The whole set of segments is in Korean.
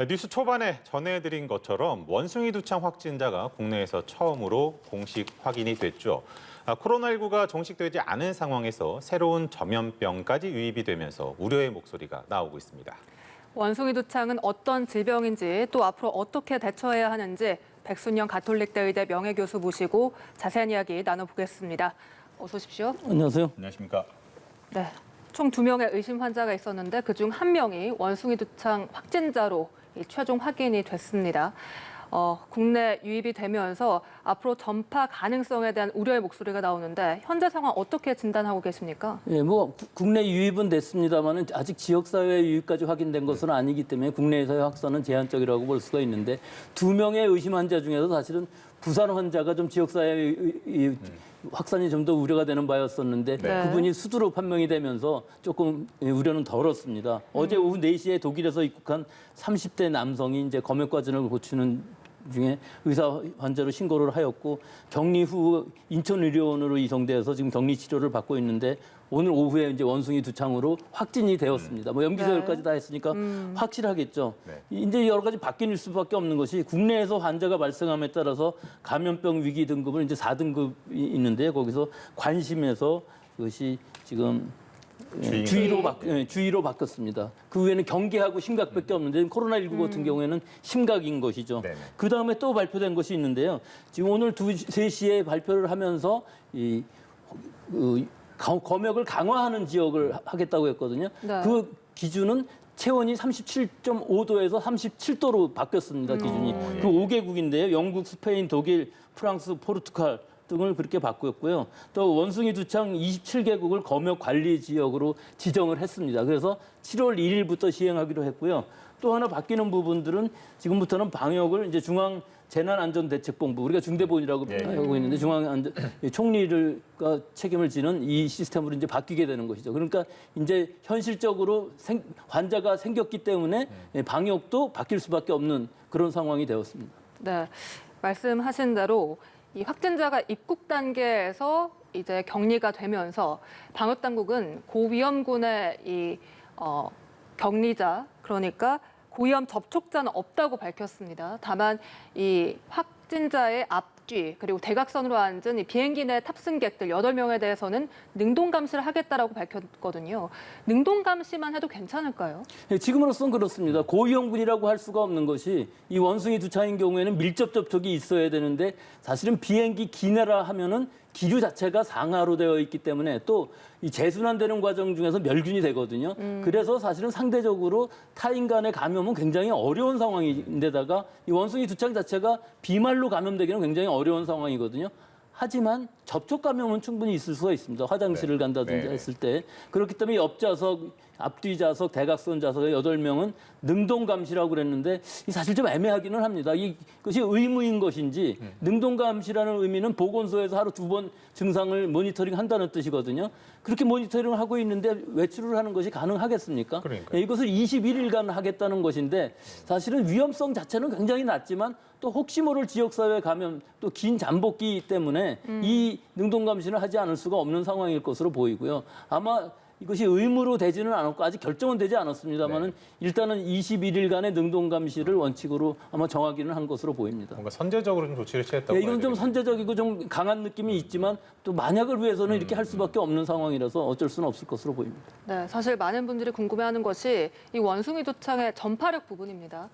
뉴스 초반에 전해드린 것처럼 원숭이 두창 확진자가 국내에서 처음으로 공식 확인이 됐죠. 코로나19가 종식되지 않은 상황에서 새로운 전염병까지 유입이 되면서 우려의 목소리가 나오고 있습니다. 원숭이 두창은 어떤 질병인지 또 앞으로 어떻게 대처해야 하는지 백순영 가톨릭대 의대 명예교수 모시고 자세한 이야기 나눠보겠습니다. 어서 오십시오. 안녕하세요. 안녕하십니까. 네, 총 2명의 의심 환자가 있었는데 그중 1명이 원숭이 두창 확진자로 최종 확인이 됐습니다. 국내 유입이 되면서 앞으로 전파 가능성에 대한 우려의 목소리가 나오는데 현재 상황 어떻게 진단하고 계십니까? 예, 국내 유입은 됐습니다만은 아직 지역사회 유입까지 확인된 것은 아니기 때문에 국내에서의 확산은 제한적이라고 볼 수가 있는데 2명의 의심 환자 중에서 사실은 부산 환자가 좀 지역사회 확산이 좀 더 우려가 되는 바였었는데 네. 그분이 수두로 판명이 되면서 조금 우려는 덜었습니다. 어제 오후 4시에 독일에서 입국한 30대 남성이 이제 검역과정을 거치는 중에 의사 환자로 신고를 하였고 격리 후 인천의료원으로 이송돼서 지금 격리 치료를 받고 있는데 오늘 오후에 이제 원숭이 두창으로 확진이 되었습니다. 연기서열까지 다 했으니까 확실하겠죠. 네. 이제 여러 가지 바뀔 수밖에 없는 것이 국내에서 환자가 발생함에 따라서 감염병 위기 등급을 이제 4등급이 있는데 거기서 관심에서 그것이 지금 주의로 바뀌었습니다. 그 외에는 경계하고 심각밖에 없는데 코로나19 같은 경우에는 심각인 것이죠. 네네. 그 다음에 또 발표된 것이 있는데요. 지금 오늘 3시에 발표를 하면서 검역을 강화하는 지역을 하겠다고 했거든요. 네. 그 기준은 체온이 37.5도에서 37도로 바뀌었습니다. 기준이. 그 5개국인데요. 영국, 스페인, 독일, 프랑스, 포르투갈 등을 그렇게 바꾸었고요. 또 원숭이 두창 27개국을 검역 관리 지역으로 지정을 했습니다. 그래서 7월 1일부터 시행하기로 했고요. 또 하나 바뀌는 부분들은 지금부터는 방역을 이제 중앙 재난안전대책본부, 우리가 중대본이라고 하고 있는데 총리가 책임을 지는 이 시스템으로 이제 바뀌게 되는 것이죠. 그러니까 이제 현실적으로 환자가 생겼기 때문에 방역도 바뀔 수밖에 없는 그런 상황이 되었습니다. 네, 말씀하신 대로 이 확진자가 입국 단계에서 이제 격리가 되면서 방역 당국은 고위험군의 격리자, 그러니까 고위험 접촉자는 없다고 밝혔습니다. 다만 이 확진자의 앞뒤 그리고 대각선으로 앉은 이 비행기 내 탑승객들 8명에 대해서는 능동 감시를 하겠다라고 밝혔거든요. 능동 감시만 해도 괜찮을까요? 지금으로서는 그렇습니다. 고위험군이라고 할 수가 없는 것이 이 원숭이 두창인 경우에는 밀접 접촉이 있어야 되는데 사실은 비행기 기내라 하면은 기류 자체가 상하로 되어 있기 때문에 또 이 재순환되는 과정 중에서 멸균이 되거든요. 그래서 사실은 상대적으로 타인 간의 감염은 굉장히 어려운 상황인데다가 이 원숭이 두창 자체가 비말로 감염되기는 굉장히 어려운 상황이거든요. 하지만 접촉 감염은 충분히 있을 수가 있습니다. 화장실을 간다든지 했을 때. 그렇기 때문에 옆좌석, 앞뒤 좌석, 대각선 좌석의 8명은 능동 감시라고 그랬는데 사실 좀 애매하기는 합니다. 이것이 의무인 것인지 능동 감시라는 의미는 보건소에서 하루 2번 증상을 모니터링 한다는 뜻이거든요. 그렇게 모니터링을 하고 있는데 외출을 하는 것이 가능하겠습니까? 그러니까요. 이것을 21일간 하겠다는 것인데 사실은 위험성 자체는 굉장히 낮지만 또 혹시 모를 지역사회 감염 또 긴 잠복기 때문에 이 능동 감시를 하지 않을 수가 없는 상황일 것으로 보이고요. 아마 이것이 의무로 되지는 않았고 아직 결정은 되지 않았습니다만은 일단은 21일간의 능동 감시를 원칙으로 아마 정하기는 한 것으로 보입니다. 뭔가 선제적으로 좀 조치를 취했다고 이건 좀 봐야 되겠네요. 선제적이고 좀 강한 느낌이 있지만 또 만약을 위해서는 이렇게 할 수밖에 없는 상황이라서 어쩔 수는 없을 것으로 보입니다. 네, 사실 많은 분들이 궁금해하는 것이 이 원숭이 두창의 전파력 부분입니다.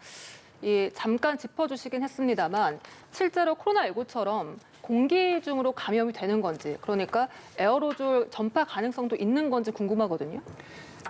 잠깐 짚어주시긴 했습니다만 실제로 코로나19처럼 공기 중으로 감염이 되는 건지 그러니까 에어로졸 전파 가능성도 있는 건지 궁금하거든요.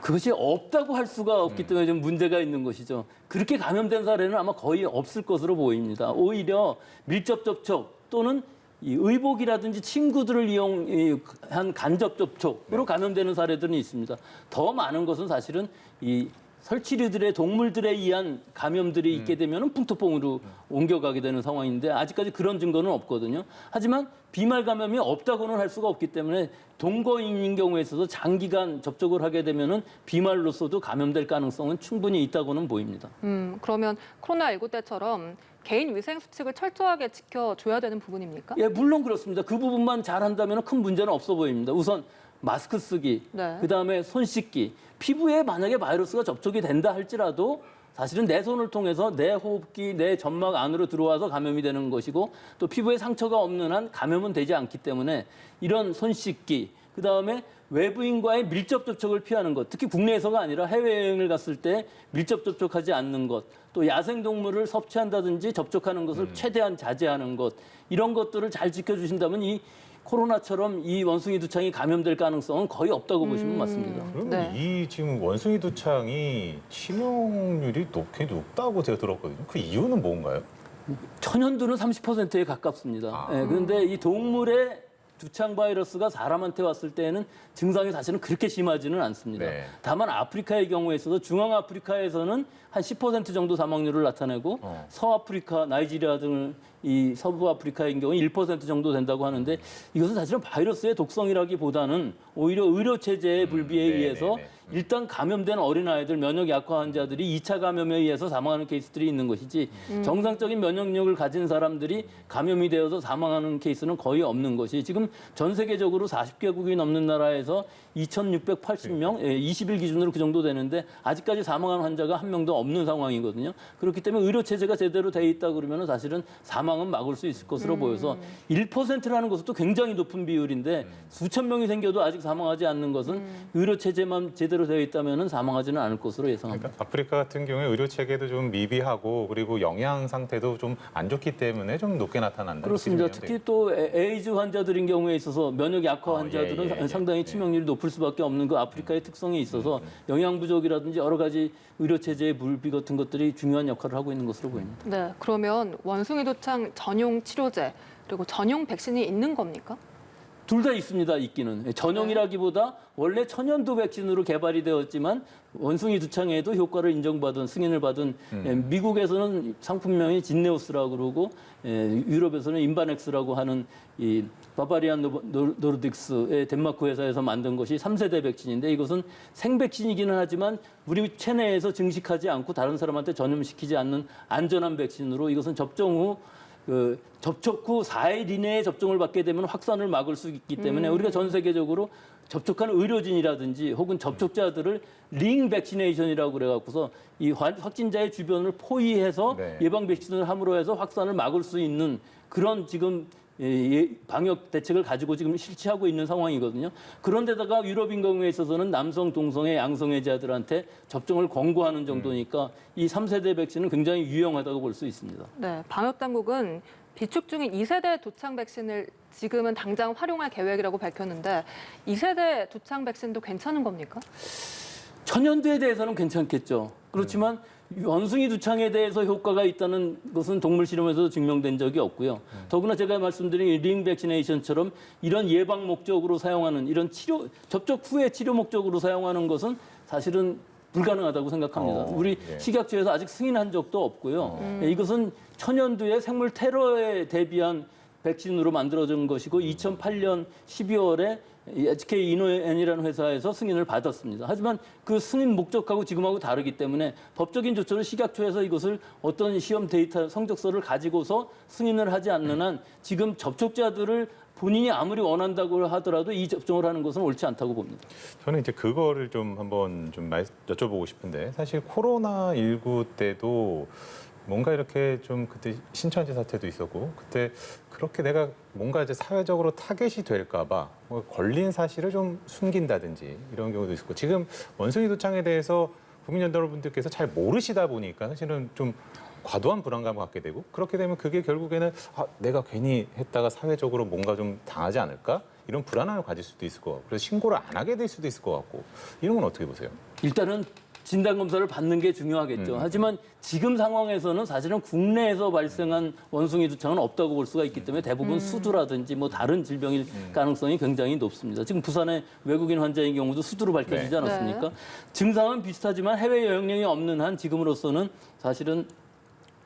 그것이 없다고 할 수가 없기 때문에 좀 문제가 있는 것이죠. 그렇게 감염된 사례는 아마 거의 없을 것으로 보입니다. 오히려 밀접 접촉 또는 이 의복이라든지 친구들을 이용한 간접 접촉으로 감염되는 사례들은 있습니다. 더 많은 것은 사실은 이 설치류들의 동물들에 의한 감염들이 있게 되면 풍토병으로 옮겨가게 되는 상황인데 아직까지 그런 증거는 없거든요. 하지만 비말 감염이 없다고는 할 수가 없기 때문에 동거인인 경우에 있어서 장기간 접촉을 하게 되면 비말로서도 감염될 가능성은 충분히 있다고는 보입니다. 그러면 코로나19 때처럼 개인 위생 수칙을 철저하게 지켜줘야 되는 부분입니까? 예, 물론 그렇습니다. 그 부분만 잘한다면 큰 문제는 없어 보입니다. 우선 마스크 쓰기, 네. 그다음에 손 씻기, 피부에 만약에 바이러스가 접촉이 된다 할지라도 사실은 내 손을 통해서 내 호흡기, 내 점막 안으로 들어와서 감염이 되는 것이고 또 피부에 상처가 없는 한 감염은 되지 않기 때문에 이런 손 씻기, 그다음에 외부인과의 밀접 접촉을 피하는 것, 특히 국내에서가 아니라 해외여행을 갔을 때 밀접 접촉하지 않는 것, 또 야생동물을 섭취한다든지 접촉하는 것을 최대한 자제하는 것, 이런 것들을 잘 지켜주신다면 이 코로나처럼 이 원숭이 두창이 감염될 가능성은 거의 없다고 보시면 맞습니다. 그러면 네. 이 지금 원숭이 두창이 치명률이 굉장히 높다고 제가 들었거든요. 그 이유는 뭔가요? 천연두는 30%에 가깝습니다. 예, 그런데 이 동물의 두창 바이러스가 사람한테 왔을 때에는 증상이 사실은 그렇게 심하지는 않습니다. 네. 다만 아프리카의 경우에 있어서 중앙아프리카에서는 한 10% 정도 사망률을 나타내고 서아프리카, 나이지리아 등 이 서부 아프리카의 경우는 1% 정도 된다고 하는데 이것은 사실은 바이러스의 독성이라기보다는 오히려 의료 체제의 불비에 의해서 일단 감염된 어린아이들, 면역 약화 환자들이 2차 감염에 의해서 사망하는 케이스들이 있는 것이지 정상적인 면역력을 가진 사람들이 감염이 되어서 사망하는 케이스는 거의 없는 것이 지금 전 세계적으로 40개국이 넘는 나라에서 2,680명, 20일 기준으로 그 정도 되는데 아직까지 사망한 환자가 한 명도 없는 상황이거든요. 그렇기 때문에 의료 체제가 제대로 돼 있다 그러면 사실은 사망은 막을 수 있을 것으로 보여서 1%라는 것은 또 굉장히 높은 비율인데 수천 명이 생겨도 아직 사망하지 않는 것은 의료 체제만 제대로 되어 있다면 사망하지는 않을 것으로 예상합니다. 그러니까 아프리카 같은 경우에 의료 체계도 좀 미비하고 그리고 영양 상태도 좀 안 좋기 때문에 좀 높게 나타난다. 그렇습니다. 특히 또 에이즈 환자들인 경우에 있어서 면역 약화 환자들은 상당히 치명률이 높을 수밖에 없는 그 아프리카의 특성이 있어서 영양 부족이라든지 여러 가지 의료 체제의 불비 같은 것들이 중요한 역할을 하고 있는 것으로 보입니다. 네, 그러면 원숭이 두창 전용 치료제 그리고 전용 백신이 있는 겁니까? 둘 다 있습니다, 있기는. 전용이라기보다 원래 천연두 백신으로 개발이 되었지만 원숭이 두창에도 효과를 인정받은, 승인을 받은 미국에서는 상품명이 진네오스라고 그러고 유럽에서는 인바넥스라고 하는 이 바바리안 노르딕스의 덴마크 회사에서 만든 것이 3세대 백신인데 이것은 생백신이기는 하지만 우리 체내에서 증식하지 않고 다른 사람한테 전염시키지 않는 안전한 백신으로 이것은 접종 후 접촉 후 4일 이내에 접종을 받게 되면 확산을 막을 수 있기 때문에 우리가 전 세계적으로 접촉하는 의료진이라든지 혹은 접촉자들을 링 백시네이션이라고 그래갖고서 이 확진자의 주변을 포위해서 예방 백신을 함으로 해서 확산을 막을 수 있는 그런 지금 방역 대책을 가지고 지금 실시하고 있는 상황이거든요. 그런데다가 유럽인 경우에 있어서는 남성, 동성애, 양성애자들한테 접종을 권고하는 정도니까 이 3세대 백신은 굉장히 유용하다고 볼 수 있습니다. 네, 방역 당국은 비축 중인 2세대 두창 백신을 지금은 당장 활용할 계획이라고 밝혔는데 2세대 두창 백신도 괜찮은 겁니까? 천연두에 대해서는 괜찮겠죠. 그렇지만 원숭이 두창에 대해서 효과가 있다는 것은 동물 실험에서도 증명된 적이 없고요. 더구나 제가 말씀드린 링 백시네이션처럼 이런 예방 목적으로 사용하는 이런 접촉 후에 치료 목적으로 사용하는 것은 사실은 불가능하다고 생각합니다. 우리 식약처에서 아직 승인한 적도 없고요. 이것은 천연두의 생물 테러에 대비한 백신으로 만들어진 것이고 2008년 12월에 HK 이노엔이라는 회사에서 승인을 받았습니다. 하지만 그 승인 목적하고 지금하고 다르기 때문에 법적인 조처를 식약처에서 이것을 어떤 시험 데이터 성적서를 가지고서 승인을 하지 않는 한 지금 접촉자들을 본인이 아무리 원한다고 하더라도 이 접종을 하는 것은 옳지 않다고 봅니다. 저는 이제 그거를 좀 한번 좀 여쭤보고 싶은데 사실 코로나19 때도 뭔가 이렇게 좀 그때 신천지 사태도 있었고 그때 그렇게 내가 뭔가 이제 사회적으로 타겟이 될까 봐 뭐 걸린 사실을 좀 숨긴다든지 이런 경우도 있었고 지금 원숭이 두창에 대해서 국민 여러분들께서 잘 모르시다 보니까 사실은 좀 과도한 불안감을 갖게 되고 그렇게 되면 그게 결국에는 내가 괜히 했다가 사회적으로 뭔가 좀 당하지 않을까? 이런 불안함을 가질 수도 있을 것 같고 그래서 신고를 안 하게 될 수도 있을 것 같고 이런 건 어떻게 보세요? 일단은 진단검사를 받는 게 중요하겠죠. 하지만 지금 상황에서는 사실은 국내에서 발생한 원숭이 두창은 없다고 볼 수가 있기 때문에 대부분 수두라든지 뭐 다른 질병일 가능성이 굉장히 높습니다. 지금 부산의 외국인 환자의 경우도 수두로 밝혀지지 않았습니까? 증상은 비슷하지만 해외 여행량이 없는 한 지금으로서는 사실은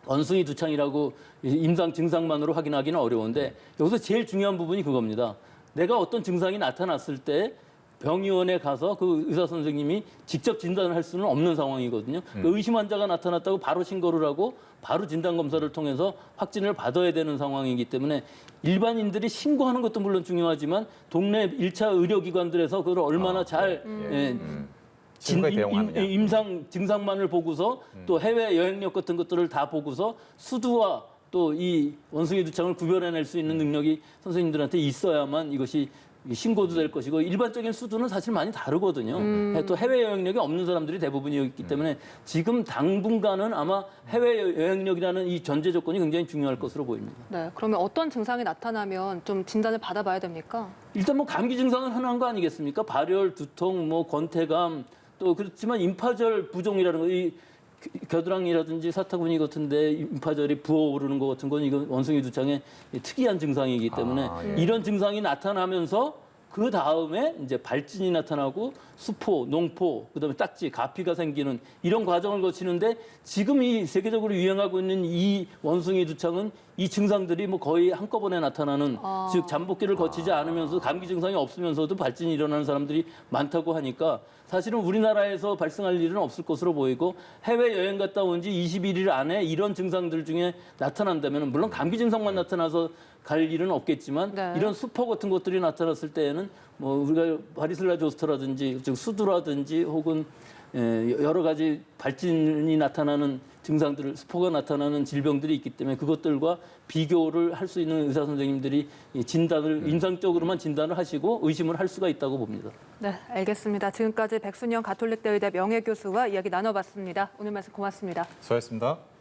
원숭이 두창이라고 임상 증상만으로 확인하기는 어려운데 여기서 제일 중요한 부분이 그겁니다. 내가 어떤 증상이 나타났을 때 병의원에 가서 그 의사 선생님이 직접 진단을 할 수는 없는 상황이거든요. 그 의심 환자가 나타났다고 바로 신고를 하고 바로 진단 검사를 통해서 확진을 받아야 되는 상황이기 때문에 일반인들이 신고하는 것도 물론 중요하지만 동네 1차 의료기관들에서 그걸 얼마나 잘 증거에 대응하느냐. 임상 증상만을 보고서 또 해외 여행력 같은 것들을 다 보고서 수두와 또 이 원숭이 두창을 구별해낼 수 있는 능력이 선생님들한테 있어야만 이것이 신고도 될 것이고 일반적인 수두는 사실 많이 다르거든요. 또 해외 여행력이 없는 사람들이 대부분이었기 때문에 지금 당분간은 아마 해외 여행력이라는 이 전제 조건이 굉장히 중요할 것으로 보입니다. 네, 그러면 어떤 증상이 나타나면 좀 진단을 받아봐야 됩니까? 일단 뭐 감기 증상은 흔한 거 아니겠습니까? 발열, 두통, 뭐 권태감 또 그렇지만 임파절 부종이라는 거, 이 겨드랑이라든지 사타구니 같은데 임파절이 부어오르는 것 같은 건 이건 원숭이 두창의 특이한 증상이기 때문에 이런 증상이 나타나면서 그 다음에 이제 발진이 나타나고 수포, 농포, 그다음에 딱지, 가피가 생기는 이런 과정을 거치는데 지금 이 세계적으로 유행하고 있는 이 원숭이 두창은 이 증상들이 뭐 거의 한꺼번에 나타나는 즉 잠복기를 거치지 않으면서 감기 증상이 없으면서도 발진이 일어나는 사람들이 많다고 하니까 사실은 우리나라에서 발생할 일은 없을 것으로 보이고 해외 여행 갔다 온 지 21일 안에 이런 증상들 중에 나타난다면 물론 감기 증상만 나타나서 갈 일은 없겠지만 네. 이런 수포 같은 것들이 나타났을 때에는 뭐 우리가 바리셀라 조스터라든지 즉 수두라든지 혹은 여러 가지 발진이 나타나는 증상들을 수포가 나타나는 질병들이 있기 때문에 그것들과 비교를 할 수 있는 의사 선생님들이 이 진단을 임상적으로만 진단을 하시고 의심을 할 수가 있다고 봅니다. 네, 알겠습니다. 지금까지 백순영 가톨릭대 의대 명예교수와 이야기 나눠봤습니다. 오늘 말씀 고맙습니다. 수고하셨습니다.